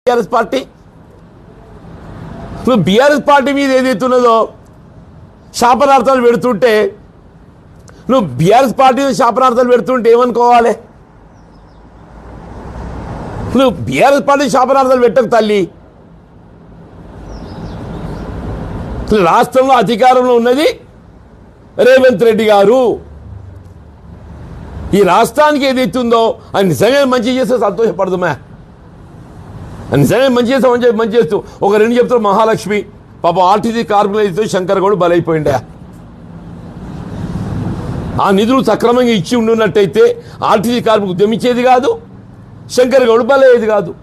BRS party నువ్వు BRS party మీద ఏదైతున్నదో శాపనార్థాలు పెడుతుంటే నువ్వు బీఆర్ఎస్ పార్టీ శాపనార్థాలు పెడుతుంటే ఏమనుకోవాలి? నువ్వు బీఆర్ఎస్ పార్టీ శాపనార్థాలు పెట్టకు తల్లి. రాష్ట్రంలో అధికారంలో ఉన్నది రేవంత్ రెడ్డి గారు. ఈ రాష్ట్రానికి ఏదైతుందో అది నిజంగా మంచి చేస్తే సంతోషపడదుమే. నిజంగా మంచి చేస్తాం మంచి చేస్తూ ఒక రెండు చెప్తారు. మహాలక్ష్మి పాప ఆర్టీసీ కార్పొరేషన్ శంకర్ గౌడ్ బలైపోయిండే. ఆ నిధులు సక్రమంగా ఇచ్చి ఉండున్నట్టయితే ఆర్టీసీ కార్మికులు ఉద్యమించేది కాదు, శంకర్ గౌడ్ బలయ్యేది కాదు.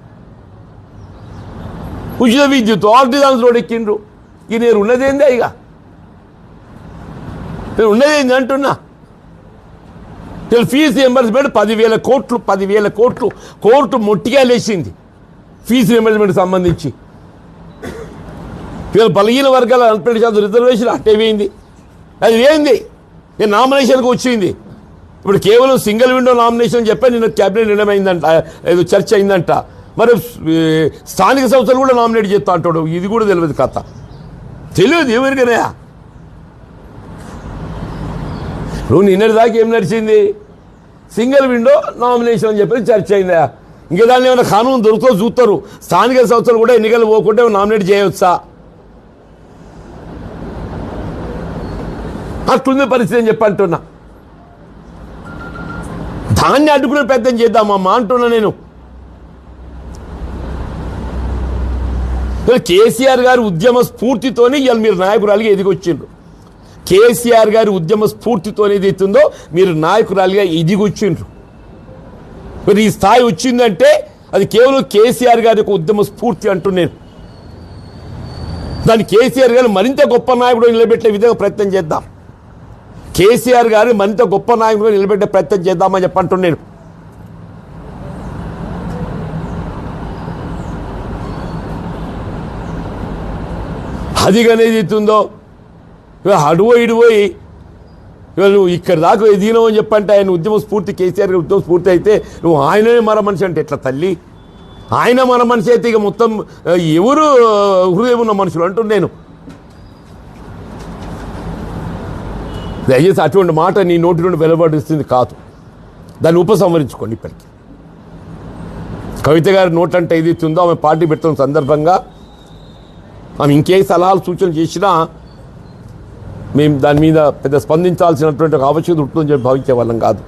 ఉచిత విద్యుత్ ఆర్టీసీ రోడ్ ఎక్కిండ్రు. ఇక నేను ఉన్నదేందే, ఇక నేను ఉన్నదేంది అంటున్నా. ఫీజు రియంబర్స్మెంట్ 10,000 కోట్లు కోర్టు మొట్టిగా లేచింది ఫీజు రియంబర్స్మెంట్ సంబంధించి. బలహీన వర్గాల 40% రిజర్వేషన్ అట్టే వేయింది. అది వేయింది, నేను నామినేషన్కి వచ్చింది. ఇప్పుడు కేవలం సింగిల్ విండో నామినేషన్ చెప్పి నిన్న క్యాబినెట్ నిర్ణయం అయిందంట, ఏదో చర్చ అయిందంట. మరి స్థానిక సంస్థలు కూడా నామినేట్ చేస్తా అంటాడు. ఇది కూడా తెలియదు, కథ తెలియదు ఎవరికైనా. నువ్వు నిన్నటి దాకా ఏం నడిచింది? సింగిల్ విండో నామినేషన్ అని చెప్పి చర్చ అయిందా? ఇంకా దాన్ని ఏమైనా కానూన్ దొరుకుతో చూస్తారు. స్థానిక సంస్థలు కూడా ఎన్నికలు పోకుంటే నామినేట్ చేయవచ్చా? అట్లుంది పరిస్థితి అని చెప్పి అంటున్నా. దాన్ని అడ్డుకునే ప్రయత్నం చేద్దామమ్మా అంటున్నా నేను. కేసీఆర్ గారి ఉద్యమ స్ఫూర్తితోనే ఇవాళ మీరు నాయకురాలిగా ఎదిగొచ్చిండ్రు. కేసీఆర్ గారి ఉద్యమ స్ఫూర్తితోనే ఏదైతుందో మీరు నాయకురాలిగా ఎదిగొచ్చిండ్రు. మరి ఈ స్థాయి వచ్చిందంటే అది కేవలం కేసీఆర్ గారి యొక్క ఉద్యమ స్ఫూర్తి అంటున్నాను. దాన్ని కేసీఆర్ గారు మరింత గొప్ప నాయకుడు నిలబెట్టే విధంగా ప్రయత్నం చేద్దాం. కేసీఆర్ గారు మరింత గొప్ప నాయకుడు నిలబెట్టే ప్రయత్నం చేద్దామని చెప్పంటున్నాను. అది అనేది అవుతుందో ఇడిపోయి ఇవాళ నువ్వు ఇక్కడ దాకా ఎదిగినావు అని చెప్పంటే ఆయన ఉద్యమ స్ఫూర్తి కేసీఆర్ గారి ఉద్యమ స్ఫూర్తి అయితే నువ్వు ఆయననే మర మనిషి అంటే ఎట్లా తల్లి? ఆయన మన మనిషి అయితే ఇక మొత్తం ఎవరు హృదయం ఉన్న మనుషులు అంటూ నేను. దయచేసి అటువంటి మాట నీ నోటి నుండి వెలువడిస్తుంది కాదు. దాన్ని ఉపసంహరించుకోండి. ఇప్పటికీ కవిత గారి నోట్ అంటే ఏదైతుందో ఆమె పార్టీ పెడుతున్న సందర్భంగా ఆమె ఇంకే సలహాలు సూచనలు చేసినా మేము దాని మీద పెద్ద స్పందించాల్సినటువంటి ఒక ఆవశ్యకత ఉంటుందని చెప్పి భావించే వాళ్ళం కాదు.